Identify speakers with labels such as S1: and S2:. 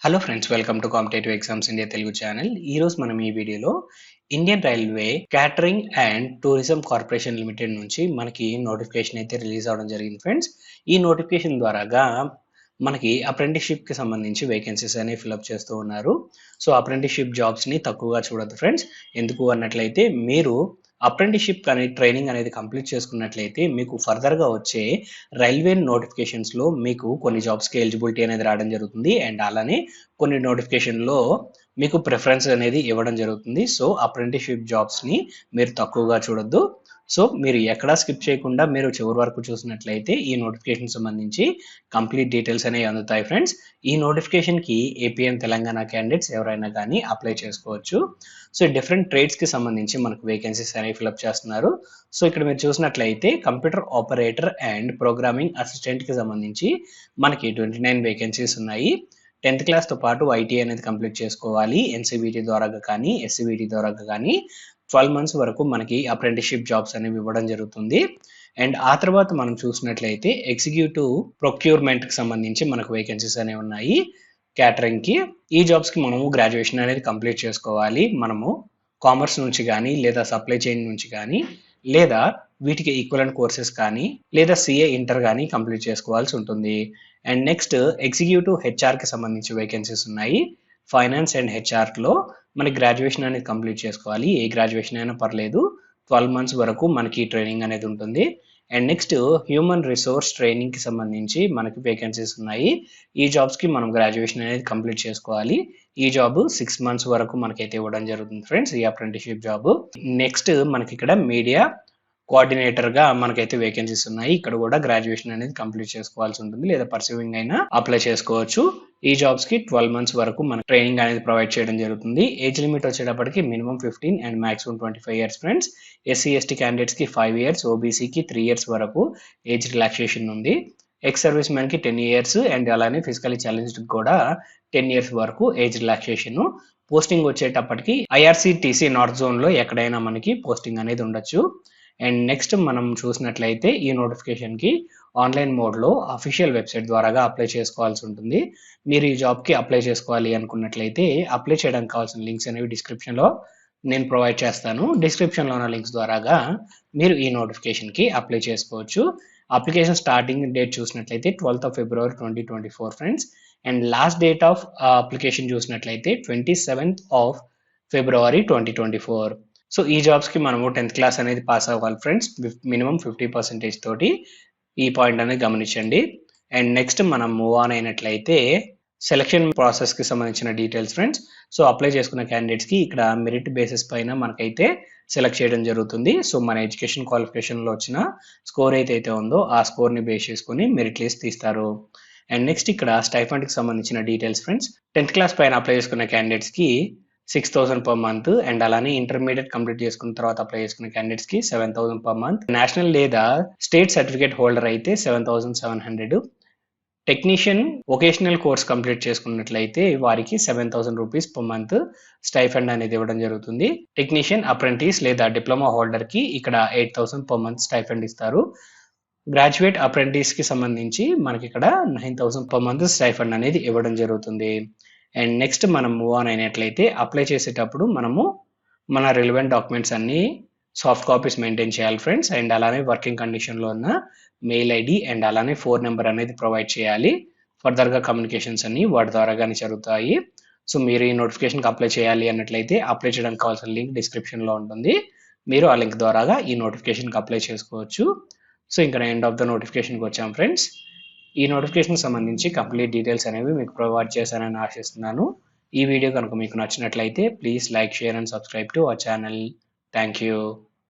S1: Hello friends, welcome to competitive exams India Telugu channel. ఈ రోజు మనం ఈ వీడియోలో Indian railway catering and tourism corporation limited నుంచి మనకి నోటిఫికేషన్ అయితే రిలీజ్ అవ్వడం జరిగింది ఫ్రెండ్స్. ఈ నోటిఫికేషన్ ద్వారాగా మనకి అప్రెంటిస్‌షిప్‌కి సంబంధించి వేకెన్సీస్ అనేవి ఫిలప్ చేస్తూ ఉన్నారు. సో, అప్రెంటిస్‌షిప్ జాబ్స్‌ని తక్కువగా చూడొద్దు ఫ్రెండ్స్. ఎందుకు అన్నట్లయితే మీరు అప్రెంటిస్‌షిప్ కానీ ట్రైనింగ్ అనేది కంప్లీట్ చేసుకున్నట్లయితే మీకు ఫర్దర్‌గా వచ్చే రైల్వే నోటిఫికేషన్స్‌లో మీకు కొన్ని జాబ్స్‌కి ఎలిజిబిలిటీ అనేది రావడం జరుగుతుంది. అండ్ అలానే కొన్ని నోటిఫికేషన్‌లో మీకు ప్రిఫరెన్స్ అనేది ఇవ్వడం జరుగుతుంది. సో, అప్రెంటిస్‌షిప్ జాబ్స్‌ని మీరు తక్కువగా చూడొద్దు. సో, మీరు ఎక్కడా స్కిప్ చేయకుండా మీరు చివరి వరకు చూసినట్లయితే ఈ నోటిఫికేషన్ సంబంధించి కంప్లీట్ డీటెయిల్స్ అనేవి అందుతాయి ఫ్రెండ్స్. ఈ నోటిఫికేషన్‌కి ఏపీ అండ్ తెలంగాణ క్యాండిడేట్స్ ఎవరైనా కానీ అప్లై చేసుకోవచ్చు. సో, డిఫరెంట్ ట్రేడ్స్‌కి సంబంధించి మనకు వేకెన్సీస్ అనేవి ఫిలప్ చేస్తున్నారు. సో, ఇక్కడ మీరు చూసినట్లయితే కంప్యూటర్ ఆపరేటర్ అండ్ ప్రోగ్రామింగ్ అసిస్టెంట్‌కి సంబంధించి మనకి 29 వేకెన్సీస్ ఉన్నాయి. 10th క్లాస్‌తో పాటు ఐటీ అనేది కంప్లీట్ చేసుకోవాలి. ఎన్‌సీవీటీ ద్వారా కానీ, ఎస్‌సీవీటీ ద్వారా కానీ 12 మంత్స్ వరకు మనకి అప్రెంటిస్‌షిప్ జాబ్స్ అనేవి ఇవ్వడం జరుగుతుంది. అండ్ ఆ తర్వాత మనం చూసినట్లయితే ఎగ్జిక్యూటివ్ ప్రొక్యూర్మెంట్‌కి సంబంధించి మనకు వేకెన్సీస్ అనేవి ఉన్నాయి. క్యాటరింగ్‌కి ఈ జాబ్స్‌కి మనము గ్రాడ్యుయేషన్ అనేది కంప్లీట్ చేసుకోవాలి. మనము కామర్స్ నుంచి గానీ, లేదా సప్లై చైన్ నుంచి గానీ, లేదా వీటికి ఈక్వలెంట్ కోర్సెస్ కానీ, లేదా సీఏ ఇంటర్ గానీ కంప్లీట్ చేసుకోవాల్సి ఉంటుంది. అండ్ నెక్స్ట్ ఎగ్జిక్యూటివ్ హెచ్ఆర్‌కి సంబంధించి వేకెన్సీస్ ఉన్నాయి. ఫైనాన్స్ అండ్ హెచ్ఆర్‌లో మనకి గ్రాడ్యుయేషన్ అనేది కంప్లీట్ చేసుకోవాలి. ఏ గ్రాడ్యుయేషన్ అయినా పర్లేదు. 12 మంత్స్ వరకు మనకి ట్రైనింగ్ అనేది ఉంటుంది. అండ్ నెక్స్ట్ హ్యూమన్ రిసోర్స్ ట్రైనింగ్‌కి సంబంధించి మనకి వేకెన్సీస్ ఉన్నాయి. ఈ జాబ్స్‌కి మనం గ్రాడ్యుయేషన్ అనేది కంప్లీట్ చేసుకోవాలి. ఈ జాబ్ 6 మంత్స్ వరకు మనకైతే ఇవ్వడం జరుగుతుంది ఫ్రెండ్స్. ఈ అప్రెంటిస్‌షిప్ జాబ్. నెక్స్ట్ మనకి ఇక్కడ మీడియా కోఆర్డినేటర్‌గా మనకైతే వేకెన్సీస్ ఉన్నాయి. ఇక్కడ కూడా గ్రాడ్యుయేషన్ అనేది కంప్లీట్ చేసుకోవాల్సి ఉంటుంది. లేదా పర్సూవింగ్ అయినా అప్లై చేసుకోవచ్చు. ఈ జాబ్స్‌కి 12 మంత్స్ వరకు మనకు ట్రైనింగ్ అనేది ప్రొవైడ్ చేయడం జరుగుతుంది. ఏజ్ లిమిట్ వచ్చేటప్పటికి minimum 15 and maximum 25 years friends. SC, ST క్యాండిడేట్స్‌కి 5 ఇయర్స్, ఓబీసీకి 3 ఇయర్స్ వరకు ఏజ్ రిలాక్సేషన్ ఉంది. ఎక్స్ సర్వీస్ మ్యాన్‌కి 10 ఇయర్స్ అండ్ అలానే ఫిజికల్లీ ఛాలెంజ్డ్‌కి కూడా 10 ఇయర్స్ వరకు ఏజ్ రిలాక్సేషన్. పోస్టింగ్ వచ్చేటప్పటికి ఐఆర్‌సీటీసీ నార్త్ జోన్‌లో ఎక్కడైనా మనకి పోస్టింగ్ అనేది ఉండొచ్చు. అండ్ నెక్స్ట్ మనం చూసినట్లయితే ఈ నోటిఫికేషన్‌కి ఆన్లైన్ మోడ్‌లో అఫీషియల్ వెబ్‌సైట్ ద్వారాగా అప్లై చేసుకోవాల్సి ఉంటుంది. మీరు ఈ జాబ్‌కి అప్లై చేసుకోవాలి అనుకున్నట్లయితే అప్లై చేయడానికి కావాల్సిన లింక్స్ అనేవి డిస్క్రిప్షన్‌లో నేను ప్రొవైడ్ చేస్తాను. డిస్క్రిప్షన్‌లో ఉన్న లింక్స్ ద్వారాగా మీరు ఈ నోటిఫికేషన్‌కి అప్లై చేసుకోవచ్చు. అప్లికేషన్ స్టార్టింగ్ డేట్ చూసినట్లయితే 12th of February 2024 friends. And last date of application చూసినట్లయితే 27th ఆఫ్ ఫిబ్రవరి 2024. సో, ఈ జాబ్స్‌కి మనము 10th క్లాస్ అనేది పాస్ అవ్వాలి ఫ్రెండ్స్. మినిమమ్ 50% తోటి. ఈ పాయింట్ అనేది గమనించండి. అండ్ నెక్స్ట్ మనం మూవ్ ఆన్ అయినట్లయితే సెలక్షన్ ప్రాసెస్‌కి సంబంధించిన డీటెయిల్స్ ఫ్రెండ్స్. సో, అప్లై చేసుకున్న క్యాండిడేట్స్‌కి ఇక్కడ మెరిట్ బేసిస్ పైన మనకైతే సెలెక్ట్ చేయడం జరుగుతుంది. సో, మన ఎడ్యుకేషన్ క్వాలిఫికేషన్‌లో వచ్చిన స్కోర్ ఏదైతే ఉందో ఆ స్కోర్‌ని బేస్ చేసుకొని మెరిట్ లిస్ట్ తీస్తారు. అండ్ నెక్స్ట్ ఇక్కడ స్టైఫండ్‌కి సంబంధించిన డీటెయిల్స్ ఫ్రెండ్స్. 10th క్లాస్ పైన అప్లై చేసుకున్న క్యాండిడేట్స్‌కి 6,000 పర్ మంత్ అండ్ అలానే ఇంటర్మీడియట్ కంప్లీట్ చేసుకున్న తర్వాత అప్లై చేసుకునే క్యాండిడేట్స్‌కి 7,000 పర్ మంత్. నేషనల్ లేదా స్టేట్ సర్టిఫికేట్ హోల్డర్ అయితే 7,700. టెక్నీషియన్ వొకేషనల్ కోర్స్ కంప్లీట్ చేసుకున్నట్లయితే వారికి 7,000 రూపీస్ పర్ మంత్ స్టైఫండ్ అనేది ఇవ్వడం జరుగుతుంది. టెక్నీషియన్ అప్రెంటిస్ లేదా డిప్లొమా హోల్డర్‌కి ఇక్కడ 8,000 పర్ మంత్ స్టైఫండ్ ఇస్తారు. గ్రాడ్యుయేట్ అప్రెంటిస్‌కి సంబంధించి మనకి ఇక్కడ 9,000 పర్ మంత్ స్టైఫండ్ అనేది ఇవ్వడం జరుగుతుంది. అండ్ నెక్స్ట్ మనం మూవ్ ఆన్ అయినట్లయితే అప్లై చేసేటప్పుడు మనము మన రిలవెంట్ డాక్యుమెంట్స్ అన్నీ సాఫ్ట్ కాపీస్ మెయింటైన్ చేయాలి ఫ్రెండ్స్. అండ్ అలానే వర్కింగ్ కండిషన్‌లో ఉన్న మెయిల్ ఐడీ అండ్ అలానే ఫోన్ నెంబర్ అనేది ప్రొవైడ్ చేయాలి. ఫర్దర్‌గా కమ్యూనికేషన్స్ అన్నీ వాటి ద్వారాగానే జరుగుతాయి. సో, మీరు ఈ నోటిఫికేషన్‌కి అప్లై చేయాలి అన్నట్లయితే అప్లై చేయడానికి కావాల్సిన లింక్ డిస్క్రిప్షన్‌లో ఉంటుంది. మీరు ఆ లింక్ ద్వారాగా ఈ నోటిఫికేషన్‌కి అప్లై చేసుకోవచ్చు. సో, ఇంకా ఎండ్ ఆఫ్ ద నోటిఫికేషన్‌కి వచ్చాం ఫ్రెండ్స్. ఈ నోటిఫికేషన్‌కి సంబంధించి కంప్లీట్ డీటెయిల్స్ అనేవి మీకు ప్రొవైడ్ చేశానని ఆశిస్తున్నాను. ఈ వీడియో కనుక మీకు నచ్చినట్లయితే please like, share and subscribe to our channel. Thank you.